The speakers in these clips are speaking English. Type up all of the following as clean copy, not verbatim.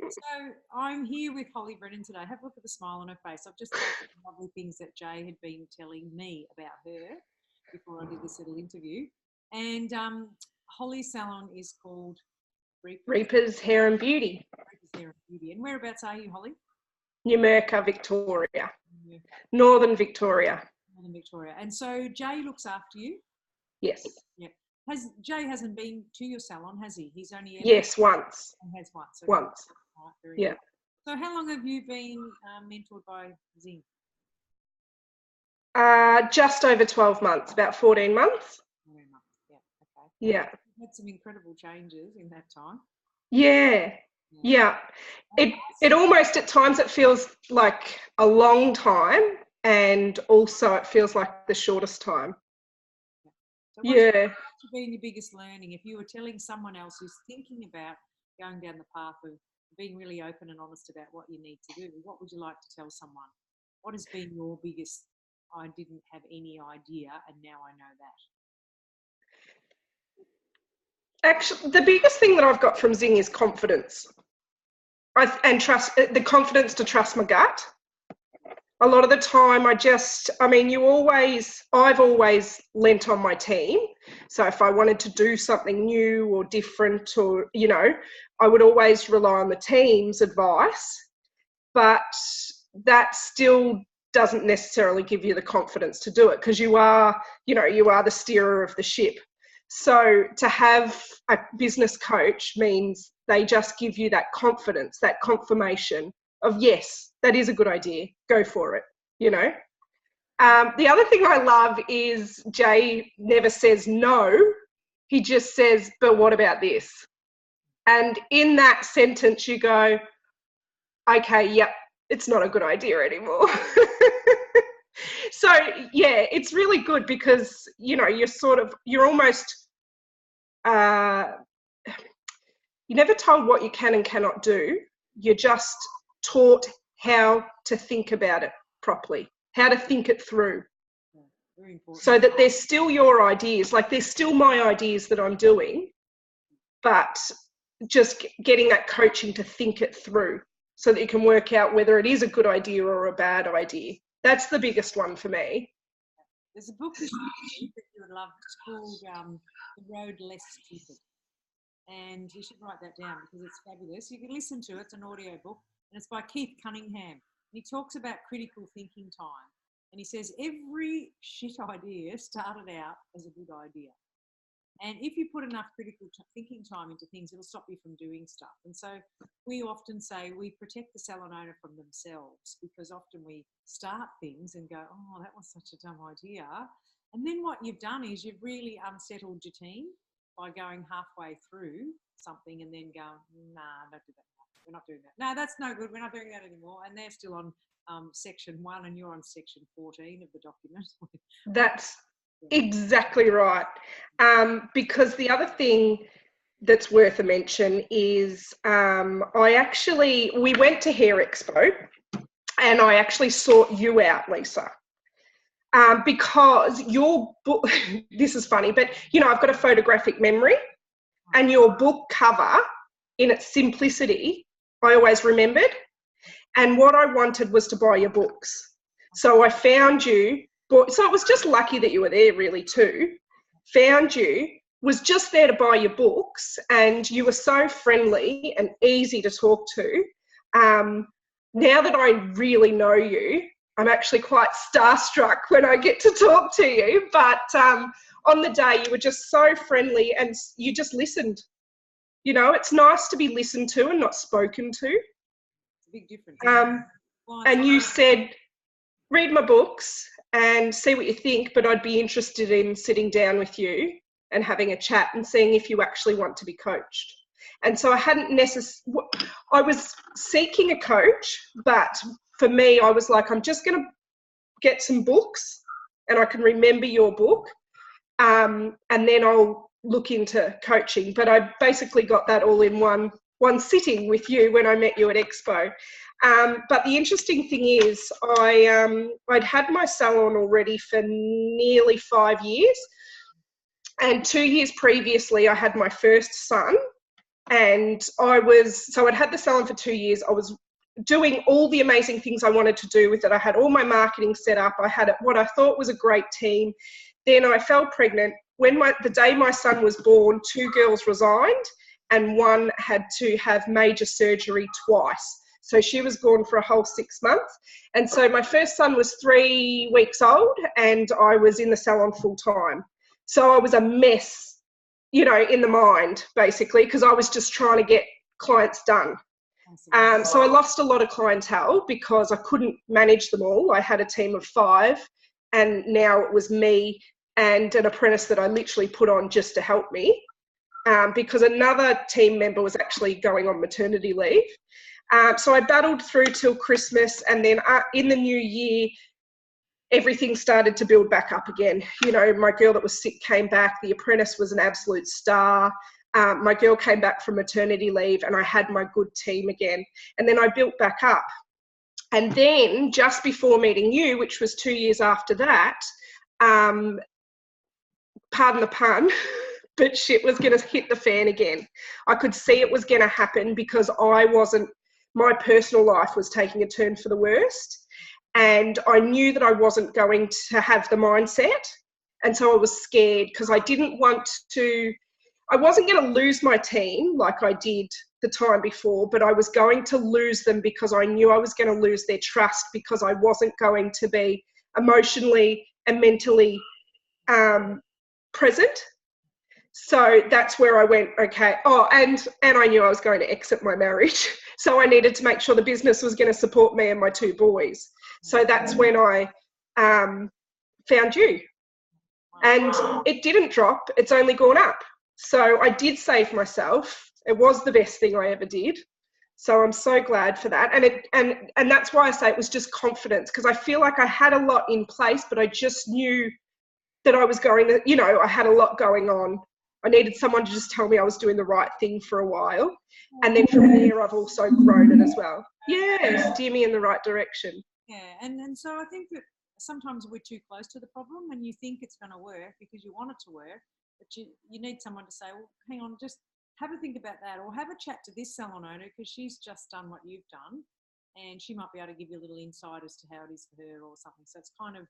So I'm here with Holly Brennan today. Have a look at the smile on her face. I've just told her the lovely things that Jay had been telling me about her before I did this little interview. And Holly's salon is called Reaper's Hair and Beauty. Reaper's Hair and Beauty. And whereabouts are you, Holly? Numurkah, Victoria. Northern Victoria. Northern Victoria. And so Jay looks after you? Yes. Yeah. Jay hasn't been to your salon, has he? He's only ever... Yes, once. He has once. Okay. Once. Right, very yeah. good. So how long have you been mentored by Zing? Just over 12 months, about 14 months. 14 months, yeah, okay. Yeah. You've had some incredible changes in that time. Yeah. It almost, at times, it feels like a long time, and also it feels like the shortest time. So what's been your biggest learning? If you were telling someone else who's thinking about going down the path of being really open and honest about what you need to do, what would you like to tell someone? What has been your biggest, I didn't have any idea and now I know that? Actually, the biggest thing that I've got from Zing is confidence. And trust, the confidence to trust my gut. A lot of the time I've always lent on my team. So if I wanted to do something new or different, or, I would always rely on the team's advice, but that still doesn't necessarily give you the confidence to do it, because you are the steerer of the ship. So to have a business coach means they just give you that confidence, that confirmation of, yes, that is a good idea, go for it, The other thing I love is Jay never says no, he just says, but what about this? And in that sentence you go, okay, yep, it's not a good idea anymore. So yeah, it's really good because, you're almost, you're never told what you can and cannot do. You're just taught how to think about it properly, how to think it through. Yeah, very important. So that there's still your ideas, like there's still my ideas that I'm doing, but just getting that coaching to think it through so that you can work out whether it is a good idea or a bad idea. That's the biggest one for me. There's a book that you would love. It's called The Road Less Stupid. And you should write that down because it's fabulous. You can listen to it. It's an audio book. And it's by Keith Cunningham. And he talks about critical thinking time. And he says every shit idea started out as a good idea. And if you put enough critical thinking time into things, it'll stop you from doing stuff. And so we often say we protect the salon owner from themselves, because often we start things and go, oh, that was such a dumb idea. And then what you've done is you've really unsettled your team by going halfway through something and then going, nah, don't do that. We're not doing that. No, that's no good. We're not doing that anymore. And they're still on section 1 and you're on section 14 of the document. That's exactly right. Because the other thing that's worth a mention is we went to Hair Expo and I actually sought you out, Lisa. Because your book, this is funny, but I've got a photographic memory, and your book cover in its simplicity, I always remembered. And what I wanted was to buy your books. So I found you, so it was just lucky that you were there really too. Found you, was just there to buy your books, and you were so friendly and easy to talk to. Now that I really know you, I'm actually quite starstruck when I get to talk to you, but on the day you were just so friendly and you just listened. It's nice to be listened to and not spoken to. It's a big difference. And you said, read my books and see what you think, but I'd be interested in sitting down with you and having a chat and seeing if you actually want to be coached. And so I was seeking a coach, but for me, I was like, I'm just going to get some books and I can remember your book, and then I'll look into coaching. But I basically got that all in one sitting with you when I met you at Expo. But the interesting thing is I'd had my salon already for nearly 5 years. And 2 years previously, I had my first son. And I'd had the salon for 2 years. I was doing all the amazing things I wanted to do with it. I had all my marketing set up. I had what I thought was a great team. Then I fell pregnant. The day my son was born, 2 girls resigned and one had to have major surgery twice. So she was gone for a whole 6 months. And so my first son was 3 weeks old and I was in the salon full time. So I was a mess, in the mind, basically, because I was just trying to get clients done. So I lost a lot of clientele because I couldn't manage them all. I had a team of 5 and now it was me and an apprentice that I literally put on just to help me because another team member was actually going on maternity leave. So I battled through till Christmas, and then in the new year, everything started to build back up again. My girl that was sick came back. The apprentice was an absolute star. My girl came back from maternity leave and I had my good team again. And then I built back up. And then just before meeting you, which was 2 years after that, pardon the pun, but shit was going to hit the fan again. I could see it was going to happen because my personal life was taking a turn for the worst. And I knew that I wasn't going to have the mindset. And so I was scared because I wasn't going to lose my team like I did the time before, but I was going to lose them because I knew I was going to lose their trust because I wasn't going to be emotionally and mentally present. So that's where I went, okay. Oh, and I knew I was going to exit my marriage. So I needed to make sure the business was going to support me and my 2 boys. So that's when I found you. And it didn't drop, it's only gone up. So I did save myself. It was the best thing I ever did. So I'm so glad for that. And that's why I say it was just confidence, because I feel like I had a lot in place, but I just knew that I was going to, I had a lot going on. I needed someone to just tell me I was doing the right thing for a while. And then from there, I've also grown it as well. Yeah, steer me in the right direction. Yeah, and so I think that sometimes we're too close to the problem and you think it's going to work because you want it to work, but you need someone to say, well, hang on, just have a think about that, or have a chat to this salon owner because she's just done what you've done and she might be able to give you a little insight as to how it is for her or something. So it's kind of,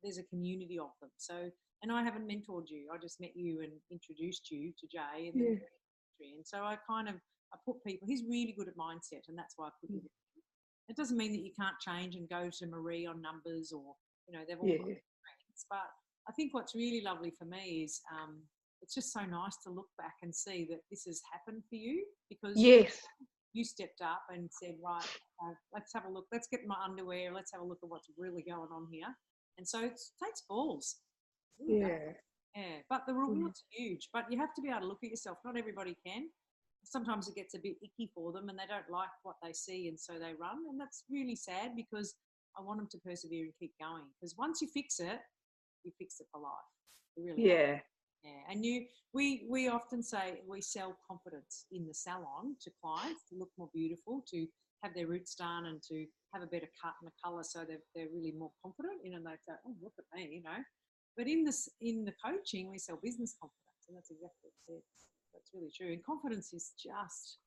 there's a community of them. So, and I haven't mentored you. I just met you and introduced you to Jay. And so I put people, he's really good at mindset and that's why I put you there. It doesn't mean that you can't change and go to Marie on numbers or, they've all got strengths. But I think what's really lovely for me is it's just so nice to look back and see that this has happened for you because you stepped up and said, right, let's have a look. Let's get my underwear. Let's have a look at what's really going on here. And so it takes balls. Yeah. But the rewards are huge. But you have to be able to look at yourself. Not everybody can. Sometimes it gets a bit icky for them and they don't like what they see and so they run. And that's really sad because I want them to persevere and keep going. Because once you fix it for life. Really yeah. And we often say we sell confidence in the salon to clients to look more beautiful, to have their roots done and to have a better cut and a colour so they're really more confident, and they say, oh, look at me, But in the coaching, we sell business confidence, and that's exactly what it is. That's really true. And confidence is just,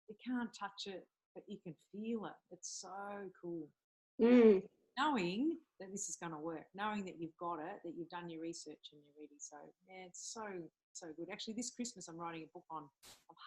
you can't touch it, but you can feel it. It's so cool. Knowing that this is going to work, knowing that you've got it, that you've done your research and you're ready. So, yeah, it's so good. Actually, this Christmas, I'm writing a book I've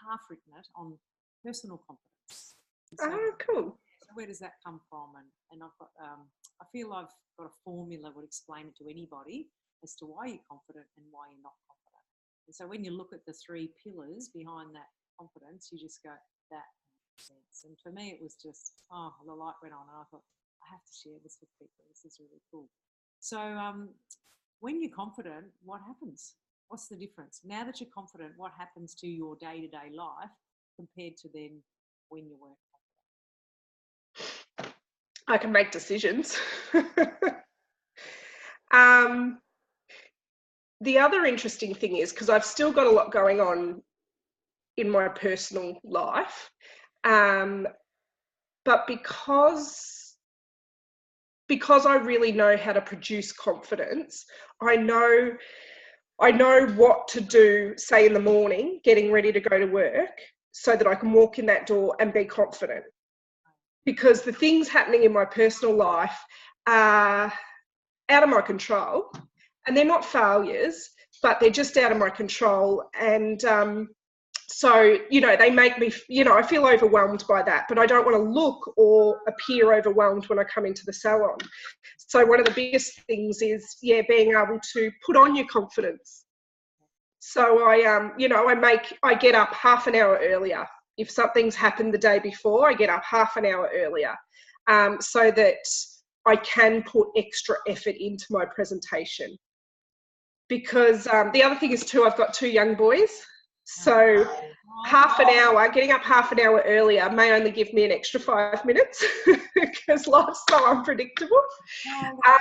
half written it on personal confidence. So, cool. So where does that come from? And I've got, I feel I've got a formula that would explain it to anybody as to why you're confident and why you're not confident. And so when you look at the 3 pillars behind that confidence, you just go, that makes sense. And for me, it was just, the light went on and I thought, I have to share this with people. This is really cool. So when you're confident, what happens? What's the difference? Now that you're confident, what happens to your day-to-day life compared to then when you weren't confident? I can make decisions. The other interesting thing is, because I've still got a lot going on in my personal life, but because I really know how to produce confidence, I know what to do, say in the morning, getting ready to go to work, so that I can walk in that door and be confident. Because the things happening in my personal life are out of my control, and they're not failures, but they're just out of my control. And so, you know, they make me, you know, I feel overwhelmed by that, but I don't want to look or appear overwhelmed when I come into the salon. So one of the biggest things is, yeah, being able to put on your confidence. So you know, I get up half an hour earlier. If something's happened the day before, I get up half an hour earlier, so that I can put extra effort into my presentation. Because the other thing is too, I've got 2 young boys. So getting up half an hour earlier may only give me an extra 5 minutes because life's so unpredictable.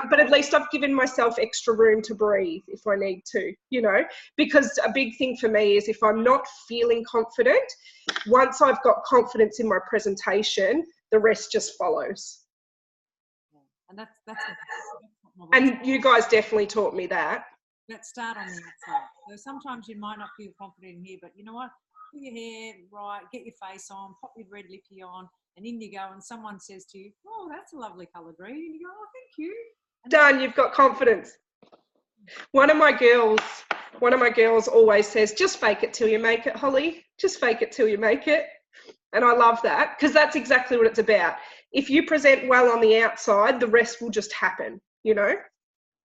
But at least I've given myself extra room to breathe if I need to, you know, because a big thing for me is if I'm not feeling confident, once I've got confidence in my presentation, the rest just follows. And that's and you guys definitely taught me that. Let's start on the outside. So sometimes you might not feel confident in here, but you know what? Put your hair right, get your face on, pop your red lippy on, and in you go. And someone says to you, "Oh, that's a lovely colour green," and you go, "Oh, thank you." And done. You've got confidence. One of my girls always says, "Just fake it till you make it, Holly. Just fake it till you make it." And I love that because that's exactly what it's about. If you present well on the outside, the rest will just happen, you know.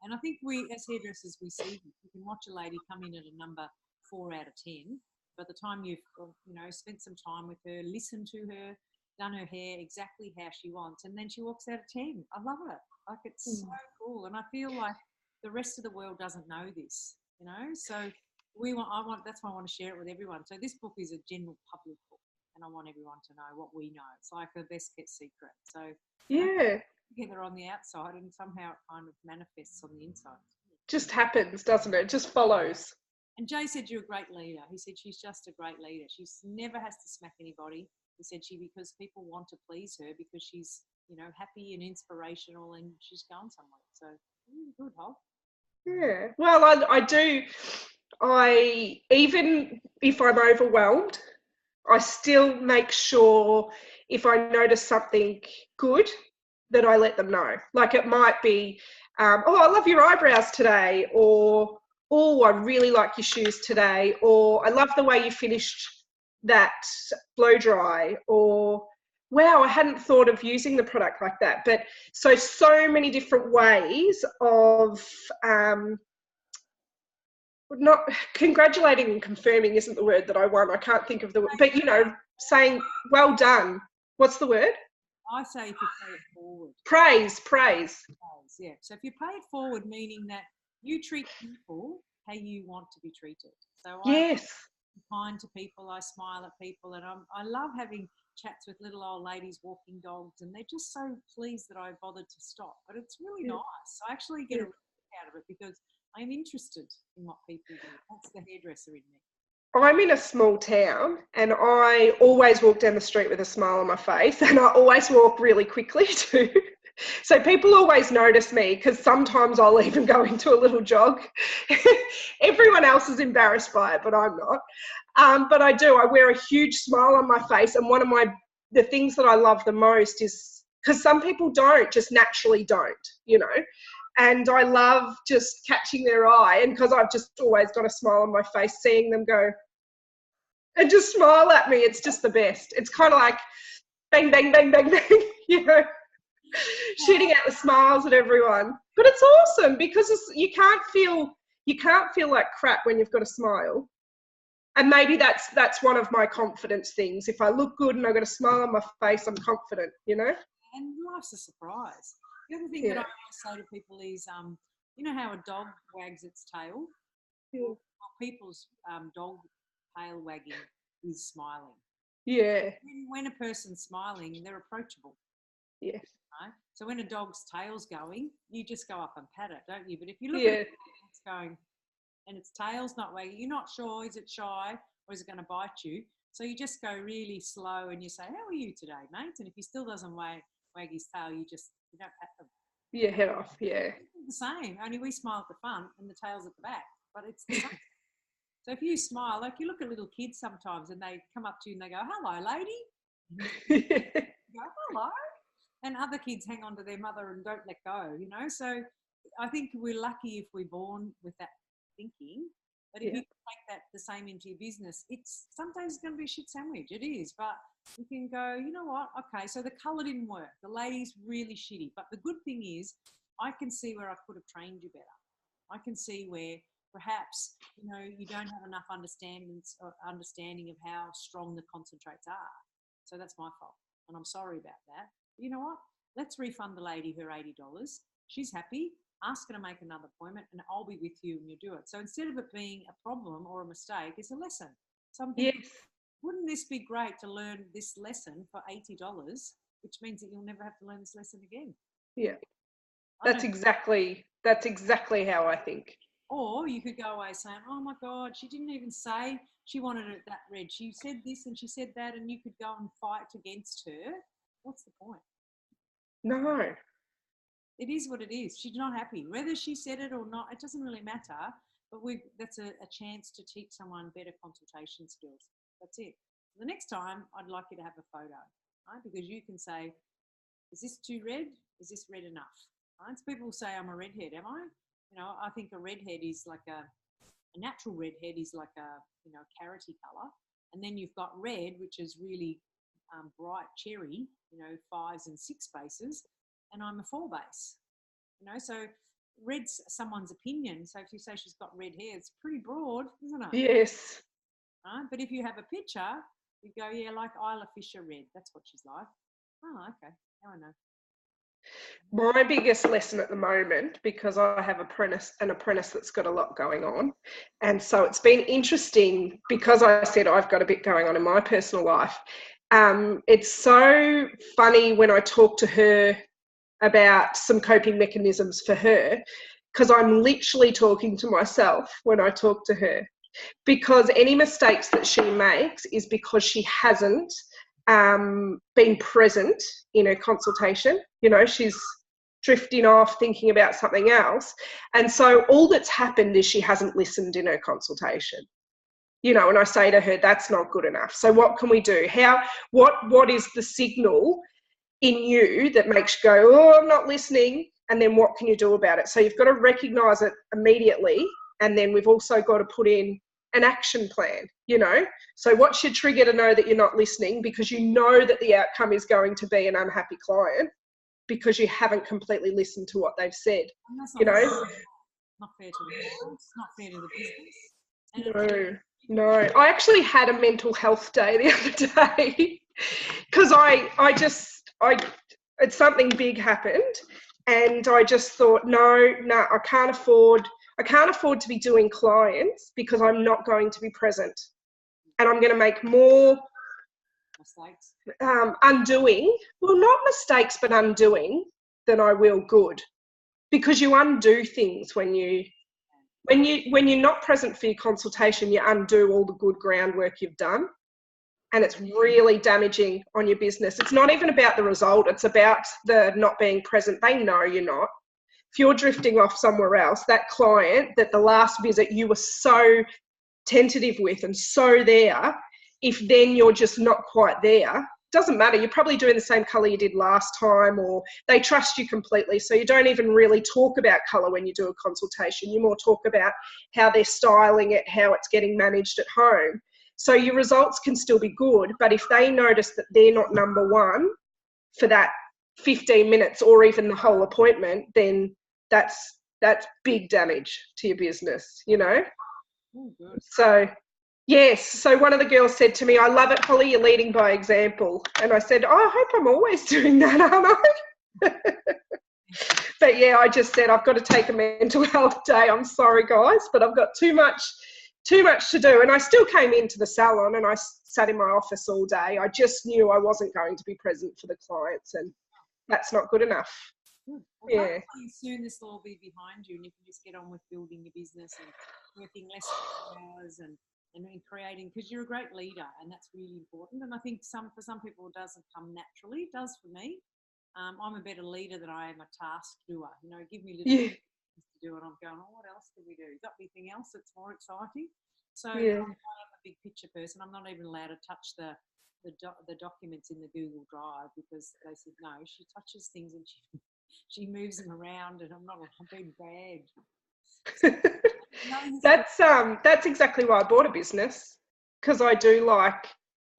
And I think we, as hairdressers, we see, you can watch a lady come in at a number 4 out of 10. By the time you've, you know, spent some time with her, listened to her, done her hair exactly how she wants, and then she walks out of 10. I love it. Like, it's so cool. And I feel like the rest of the world doesn't know this, you know. So that's why I want to share it with everyone. So this book is a general public book, and I want everyone to know what we know. It's like a best kept secret. So yeah. Together on the outside, and somehow it kind of manifests on the inside. Just happens, doesn't it? It just follows. And Jay said you're a great leader. He said she's just a great leader. She never has to smack anybody. He said because people want to please her because she's, you know, happy and inspirational and she's going somewhere. So good, Hol. Yeah. Well, I do. Even if I'm overwhelmed, I still make sure if I notice something good, that I let them know. Like it might be, "Oh, I love your eyebrows today," or, "Oh, I really like your shoes today," or, "I love the way you finished that blow dry," or, "Wow, I hadn't thought of using the product like that." But so many different ways of not congratulating and confirming isn't the word that I want. I can't think of the word, but you know, saying well done. What's the word? I say if you pay it forward. Praise. Yeah. So if you pay it forward, meaning that you treat people how you want to be treated. So yes. I'm kind to people, I smile at people, and I love having chats with little old ladies walking dogs, and they're just so pleased that I bothered to stop. But it's really nice. I actually get a kick out of it because I am interested in what people do. That's the hairdresser in me. I'm in a small town and I always walk down the street with a smile on my face, and I always walk really quickly too. So people always notice me because sometimes I'll even go into a little jog. Everyone else is embarrassed by it, but I'm not. But I do. I wear a huge smile on my face, and one of the things that I love the most is because some people just naturally don't, you know. And I love just catching their eye, and because I've just always got a smile on my face, seeing them go and just smile at me, it's just the best. It's kind of like bang, bang, bang, bang, bang, you know, shooting out the smiles at everyone. But it's awesome because you can't feel like crap when you've got a smile. And maybe that's one of my confidence things. If I look good and I've got a smile on my face, I'm confident, you know. And life's a surprise. The other thing that I always say to people is, you know how a dog wags its tail? Yeah. Well, people's dog tail wagging is smiling. Yeah. When a person's smiling, they're approachable. Yes. Right? So when a dog's tail's going, you just go up and pat it, don't you? But if you look at it, it's going, and its tail's not wagging, you're not sure, is it shy or is it going to bite you? So you just go really slow and you say, "How are you today, mate?" And if he still doesn't wag his tail, you don't pat them. Yeah, head off, yeah. It's the same, only we smile at the front and the tail's at the back, but it's the same. So if you smile, like you look at little kids sometimes and they come up to you and they go, hello, lady. You go, hello. And other kids hang on to their mother and don't let go, you know. So I think we're lucky if we're born with that thinking. But if you take that the same into your business, it's sometimes going to be a shit sandwich. It is. But you can go, you know what? Okay, so the colour didn't work. The lady's really shitty. But the good thing is I can see where I could have trained you better. I can see where perhaps, you know, you don't have enough understanding of how strong the concentrates are. So that's my fault. And I'm sorry about that. But you know what? Let's refund the lady her $80. She's happy. Ask her to make another appointment and I'll be with you when you do it. So instead of it being a problem or a mistake, it's a lesson. So I'm thinking, wouldn't this be great to learn this lesson for $80, which means that you'll never have to learn this lesson again? Yeah. That's exactly how I think. Or you could go away saying, oh my God, she didn't even say she wanted it that red. She said this and she said that, and you could go and fight against her. What's the point? No. It is what it is. She's not happy. Whether she said it or not, it doesn't really matter. But that's a chance to teach someone better consultation skills. That's it. The next time, I'd like you to have a photo, right? Because you can say, is this too red? Is this red enough? Right? So people say I'm a redhead, am I? You know, I think a redhead is like a natural redhead is like a, you know, carroty colour. And then you've got red, which is really bright cherry, you know, 5s and 6 bases. And I'm a 4 base, you know, so red's someone's opinion. So if you say she's got red hair, it's pretty broad, isn't it? Yes. Right? But if you have a picture, you go, yeah, like Isla Fisher red. That's what she's like. Oh, okay. Now I know. My biggest lesson at the moment, because I have an apprentice that's got a lot going on, and so it's been interesting because I said I've got a bit going on in my personal life. It's so funny when I talk to her about some coping mechanisms for her, because I'm literally talking to myself when I talk to her, because any mistakes that she makes is because she hasn't been present in her consultation. You know, she's drifting off thinking about something else, and so all that's happened is she hasn't listened in her consultation. You know, and I say to her, that's not good enough. So what can we do? What is the signal in you that makes you go, oh, I'm not listening, and then what can you do about it? So you've got to recognise it immediately, and then we've also got to put in an action plan, you know. So what's your trigger to know that you're not listening? Because you know that the outcome is going to be an unhappy client because you haven't completely listened to what they've said, you know. Not fair to the clients, not fair to the business. No. I actually had a mental health day the other day because it's something big happened, and I just thought, no, I can't afford to be doing clients because I'm not going to be present, and I'm going to make more mistakes, not mistakes, but undoing than I will good, because you undo things when you're not present for your consultation. You undo all the good groundwork you've done. And it's really damaging on your business. It's not even about the result. It's about the not being present. They know you're not. If you're drifting off somewhere else, that client that the last visit you were so tentative with and so there, if then you're just not quite there, doesn't matter. You're probably doing the same colour you did last time, or they trust you completely. So you don't even really talk about colour when you do a consultation. You more talk about how they're styling it, how it's getting managed at home. So your results can still be good, but if they notice that they're not number one for that 15 minutes or even the whole appointment, then that's big damage to your business, you know? Oh, good. So, yes. So one of the girls said to me, I love it, Holly, you're leading by example. And I said, I hope I'm always doing that, aren't I? But yeah, I just said, I've got to take a mental health day. I'm sorry, guys, but I've got too much to do. And I still came into the salon and I sat in my office all day. I just knew I wasn't going to be present for the clients, and that's not good enough. Well, yeah. Soon this will all be behind you, and you can just get on with building your business and working less hours and creating, because you're a great leader, and that's really important. And I think for some people it doesn't come naturally. It does for me. I'm a better leader than I am a task doer. You know, give me little things to do, and I'm going, oh, what else can we do? Got anything else that's more exciting? So Yeah. I'm a big picture person. I'm not even allowed to touch the documents in the Google Drive because they said no. She touches things and she moves them around, and I'm being dragged. So, That's exactly why I bought a business, because I do like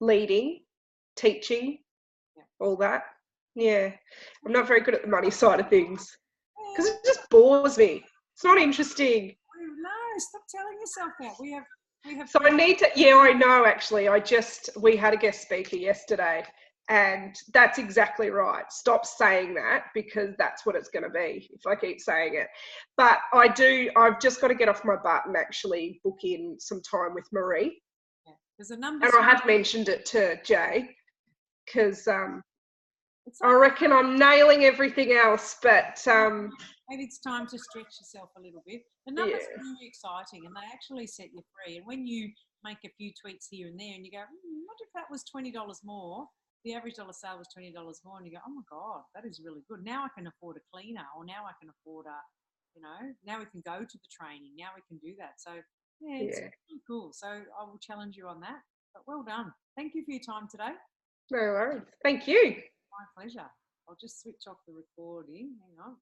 leading, teaching, all that. Yeah, I'm not very good at the money side of things because it just bores me. It's not interesting. No, stop telling yourself that. We have. So I need to. Yeah, I know. Actually, we had a guest speaker yesterday, and that's exactly right. Stop saying that, because that's what it's going to be if I keep saying it. But I've just got to get off my butt and actually book in some time with Marie. Yeah. There's a number. And I have mentioned it to Jay, because I reckon I'm nailing everything else, but maybe it's time to stretch yourself a little bit. The numbers are really exciting, and they actually set you free. And when you make a few tweaks here and there, and you go, what if that was $20 more? The average dollar sale was $20 more, and you go, oh my God, that is really good. Now I can afford a cleaner, or now I can afford now we can go to the training. Now we can do that. So it's really cool. So I will challenge you on that. But well done. Thank you for your time today. No worries. Thank you. My pleasure. I'll just switch off the recording. Hang on.